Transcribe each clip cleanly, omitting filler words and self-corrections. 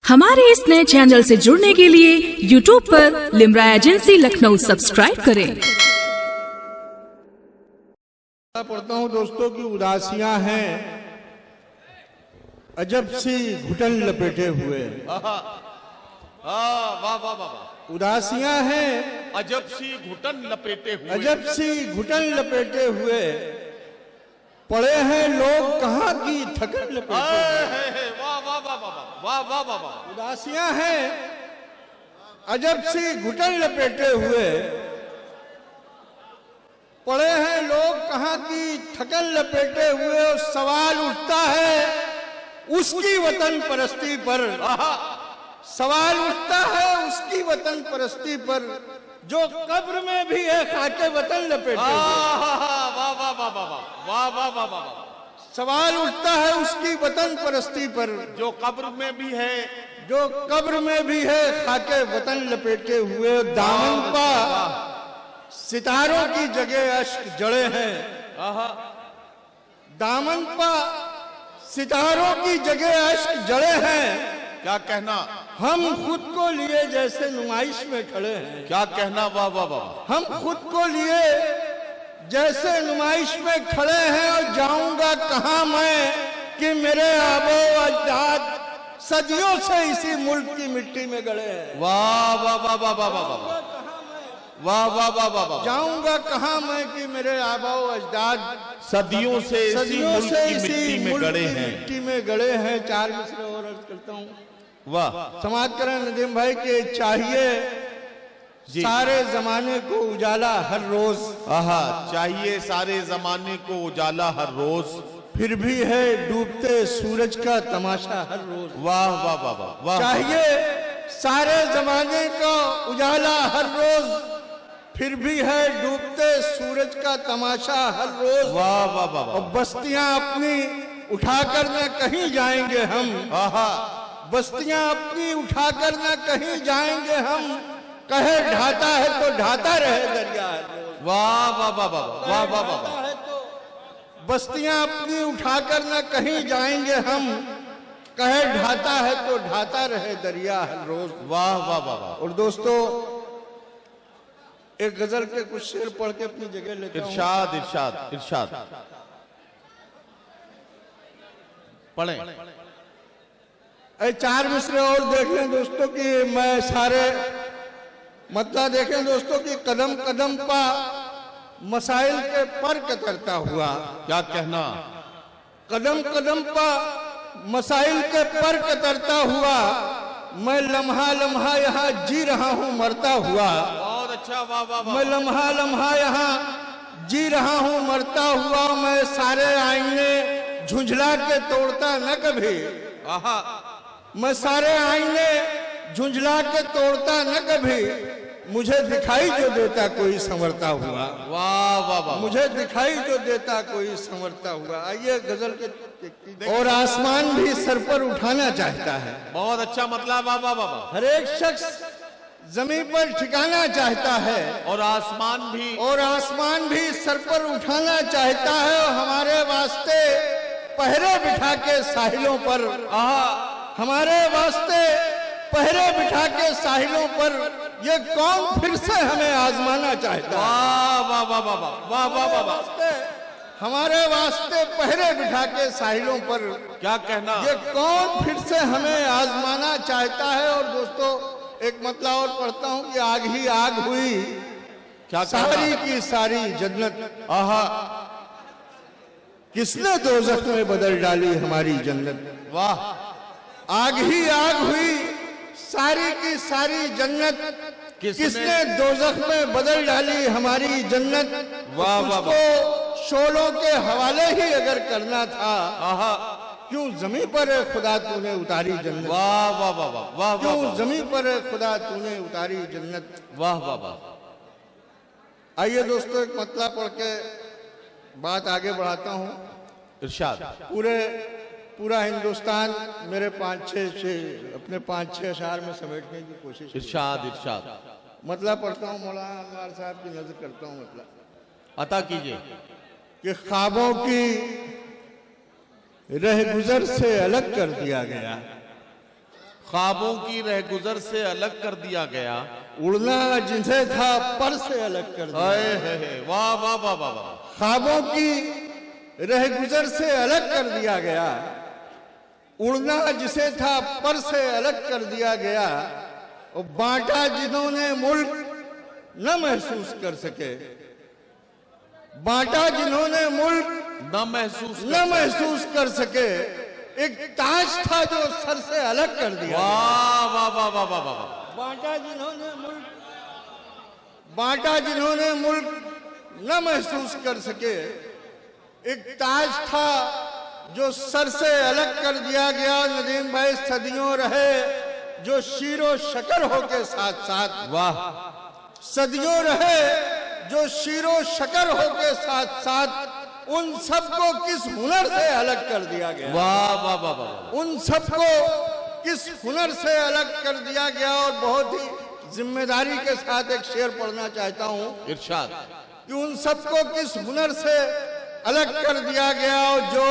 हमारे इस नए चैनल से जुड़ने के लिए YouTube पर लिम्रा एजेंसी लखनऊ सब्सक्राइब करें। पढ़ता हूँ दोस्तों की उदासियां हैं अजब सी घुटन लपेटे हुए। वाह वाह वाह। उदासियां हैं अजब सी घुटन लपेटे हुए, अजब सी घुटन लपेटे हुए, पड़े हैं लोग कहाँ की थकन लपेटे हुए। वाह वाह वाह वाह वाह वाह वाह। उदासियां हैं अजब सी घुटन लपेटे हुए, पड़े हैं लोग कहाँ की थकन लपेटे हुए। और सवाल उठता है उसकी वतन परस्ती पर, सवाल उठता है उसकी वतन परस्ती पर, जो कब्र में भी है खाके वतन लपेटे हुए। वाह वाह वाह वाह वाह वाह वाह। सवाल उठता है उसकी वतन परस्ती पर, जो कब्र में भी है, जो कब्र में भी है खाके वतन लपेटे हुए। दामन पा सितारों की जगह अश्क जड़े हैं, दामन पा सितारों की जगह अश्क जड़े हैं। क्या कहना, हम खुद को लिए जैसे नुमाइश में खड़े हैं। क्या कहना, वाह वाह वाह। हम खुद को लिए जैसे नुमाइश में खड़े हैं। और जाऊंगा कहां मैं कि मेरे आबो अजदाद सदियों से इसी मुल्क की मिट्टी में गड़े हैं। वाह वाह वाह वाह वाह वाह वाह वाह वाह वाह वाह। जाऊंगा कहां मैं कि मेरे आबो अजदाद सदियों से इसी मुल्क की मिट्टी में गड़े हैं, मिट्टी में गड़े हैं। चार मिसरे और अर्ज करता हूँ। वाह। समाप्त करें नदीम भाई के चाहिए सारे जमाने को उजाला हर रोज। आहा, चाहिए सारे जमाने को उजाला हर रोज, फिर भी है डूबते सूरज का तमाशा हर रोज। वाह वाह वाह वाह वाह। चाहिए सारे जमाने को उजाला हर रोज, फिर भी है डूबते सूरज का तमाशा हर रोज। वाह वाह वाह। और बस्तियां अपनी उठाकर न कहीं जाएंगे हम, आहा, बस्तियां अपनी उठाकर न कहीं जाएंगे हम, कहे ढाता है तो ढाता रहे दरिया। वाह वाह वाह वाह वाह वाह वाह। बस्तियां अपनी उठाकर न कहीं जाएंगे हम, कहे ढाता है तो ढाता रहे दरिया हर रोज। वाह वाह वाह वाह। और दोस्तों एक गजल के कुछ शेर पढ़ के अपनी जगह लेता हूं। इरशाद इरशाद इरशाद पढ़े। चार मिसरे और देख लें दोस्तों की मैं सारे मतलब देखें दोस्तों की कदम कदम पा मसाइल के पर कतरता हुआ। क्या कहना, कदम कदम पा मसाइल के पर कतरता हुआ, मैं लम्हा लम्हा यहाँ जी रहा हूँ मरता हुआ। बहुत अच्छा, वाह वाह वाह। मैं लम्हा लम्हा यहाँ जी रहा हूँ मरता हुआ, मैं सारे आईने झुंझला के तोड़ता न कभी। आहा, मैं सारे आईने झुंझला के तोड़ता न कभी, मुझे दिखाई जो देता कोई संवरता हुआ। वाह वाह वाह। मुझे दिखाई जो देता कोई संवरता हुआ। आइए गजल के। और आसमान भी सर पर उठाना चाहता है। बहुत अच्छा मतलब, वाह वाह वाह। हर एक शख्स जमीन पर ठिकाना चाहता है, और आसमान भी सर पर उठाना चाहता है। और हमारे वास्ते पहरे बिठा के साहिलों पर, हमारे वास्ते पहरे बिठा के साहिलों पर, ये कौन फिर से हमें आजमाना चाहता है। वाह वाह वाह वाह वाह वाह वाह। हमारे वास्ते पहरे बिठा के साहिलों पर, क्या कहना, ये कौन फिर से हमें आजमाना चाहता है। और दोस्तों एक मतलब और पढ़ता हूँ कि आग ही आग हुई, क्या सारी की सारी जन्नत। आहा, किसने दोज़ख में बदल डाली हमारी जन्नत। वाह। आग ही आग हुई सारी की सारी जन्नत, किसने दोज़ख में बदल डाली हमारी जन्नत। वाह वाह वाह। शोलों के हवाले ही अगर करना था, आहा, क्यों जमीन पर खुदा तूने उतारी जन्नत। वाह वाह वाह वाह वाह। क्यों जमीन पर खुदा तूने उतारी जन्नत। वाह वाह वाह। आइए दोस्तों एक मतलब पढ़ के बात आगे बढ़ाता हूँ। इरशाद। पूरा हिंदुस्तान मेरे अपने 5-6 अशआर में समेटने की कोशिश। इरशाद इरशाद। मतलब पढ़ता हूँ, मौलाना अनवार साहब की नजर करता हूँ। मतलब अता कीजिए कि ख्वाबों की रहगुजर से अलग कर दिया गया, ख्वाबों की रहगुजर से अलग कर दिया गया। उड़ना जिसे था पर से अलग कर दिया। हाय हाय, वाह वाह वाह वाह वाह। ख्वाबों की रहगुजर से अलग कर दिया गया। उड़ना जिसे था पर से अलग कर दिया गया। और बांटा जिन्होंने मुल्क न महसूस कर सके। बांटा जिन्होंने मुल्क न महसूस कर सके। एक ताज था जो सर से अलग कर दिया। वाह वाह वाह वाह वाह वाह। बांटा जिन्होंने मुल्क न महसूस कर सके। एक ताज था जो सर से अलग कर दिया गया। नदीम भाई सदियों रहे जो शीरो शकर हो के साथ साथ। वाह। सदियों रहे जो शीरो शकर हो के साथ साथ। उन सबको किस हुनर से अलग कर दिया गया। वाह वाह वाह वाह। उन सबको किस हुनर से अलग कर दिया गया। और बहुत ही जिम्मेदारी के साथ एक शेर पढ़ना चाहता हूं। इरशाद। कि उन सबको किस हुनर से अलग कर दिया गया। और जो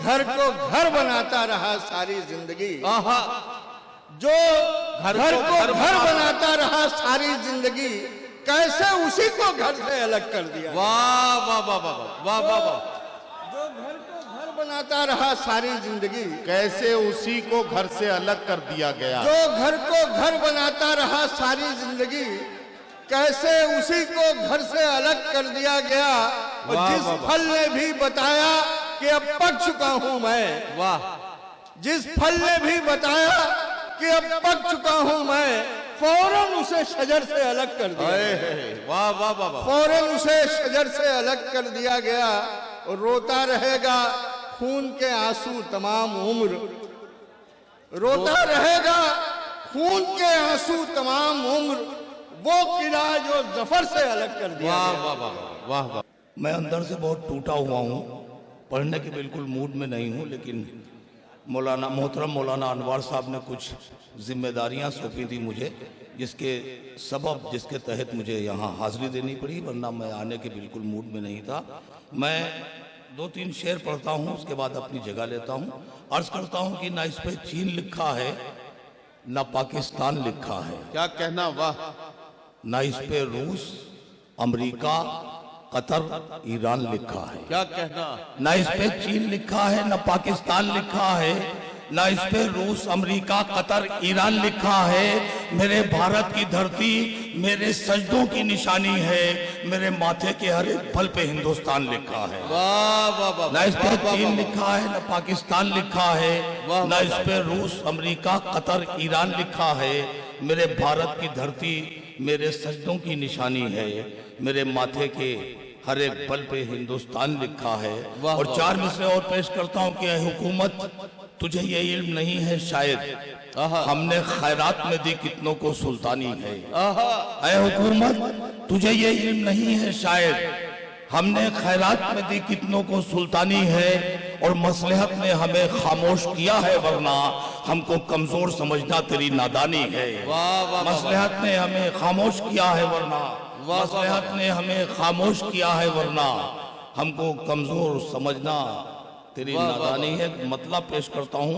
घर को घर बनाता रहा सारी जिंदगी। आहा। जो घर को घर बनाता रहा सारी जिंदगी। कैसे उसी को घर से अलग कर दिया। वाह वाह वाह वाह वाह वाह वाह। जो घर को घर बनाता रहा सारी जिंदगी। कैसे उसी को घर से अलग कर दिया गया। जो घर को घर बनाता रहा सारी जिंदगी। कैसे उसी को घर से अलग कर दिया गया। और जिस फल ने भी बताया कि अब पक चुका हूं मैं। वाह। जिस फल ने भी बताया कि अब पक चुका हूं मैं। फौरन उसे शजर से अलग कर दिया। वाह वाह वाह वाह। फौरन उसे शजर से अलग कर दिया गया। और रोता रहेगा खून के आंसू तमाम उम्र। रोता रहेगा खून के आंसू तमाम उम्र। वो किला जो जफर से अलग कर दिया। वाह वाह वाह वाह वाह। मैं अंदर से बहुत टूटा हुआ हूँ। पढ़ने के बिल्कुल मूड में नहीं हूँ। लेकिन मोहतरम मौलाना अनवार साहब ने कुछ जिम्मेदारियां सौंपी थी मुझे, जिसके तहत मुझे यहाँ हाजिरी देनी पड़ी, वरना मैं आने के बिल्कुल मूड में नहीं था। मैं 2-3 शेर पढ़ता हूँ, उसके बाद अपनी जगह लेता हूँ। अर्ज करता हूँ कि ना इस पे चीन लिखा है ना पाकिस्तान लिखा है। क्या कहना। वाह। ना इस पे रूस, अमेरिका, कतर, ईरान लिखा है। क्या कहना। ना इस पे चीन लिखा है ना पाकिस्तान लिखा है। ना इस पे रूस, अमेरिका, कतर, ईरान लिखा है। मेरे भारत की धरती मेरे सजदों की निशानी है। मेरे माथे के हर एक पल पे हिंदुस्तान लिखा है। वाह वाह वाह। ना इस पे चीन लिखा है ना पाकिस्तान लिखा है। ना इस पे रूस, अमेरिका, कतर, ईरान लिखा है। मेरे भारत की धरती मेरे सजदों की निशानी है। मेरे माथे के हर एक पल पे हिंदुस्तान लिखा है। और 4 मिसरे और पेश करता हूँ कि हुकूमत तुझे ये इल्म नहीं है शायद हमने खैरात में दी कितनों को सुल्तानी है। ऐ हुकूमत तुझे ये इल्म नहीं है शायद हमने खैरात में दी कितनों को सुल्तानी है। और मसलहत ने हमें खामोश किया है वरना हमको कमजोर समझना तेरी नादानी है। मसलहत ने हमें खामोश किया है वरना मसलहत ने हमें खामोश किया है वरना हमको कमजोर समझना तेरी नादानी है। मतलब पेश करता हूँ,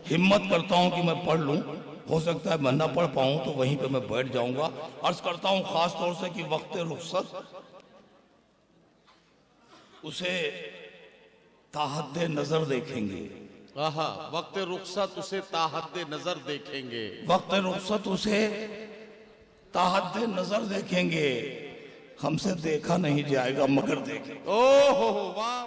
हिम्मत करता हूँ कि मैं पढ़ लूँ। हो सकता है मैं न पढ़ पाऊँ तो वहीं पे मैं बैठ जाऊंगा। अर्ज करता हूँ खास तौर से कि वक्त रुखसत उसे ताहद्दे नजर देखेंगे। वक्त रुखसत उसे ताहद्दे नजर देखेंगे। वक्त रुखसत उसे ताहद्दे नजर देखेंगे। हमसे देखा नहीं जाएगा मगर देखेंगे। ओहो वाह।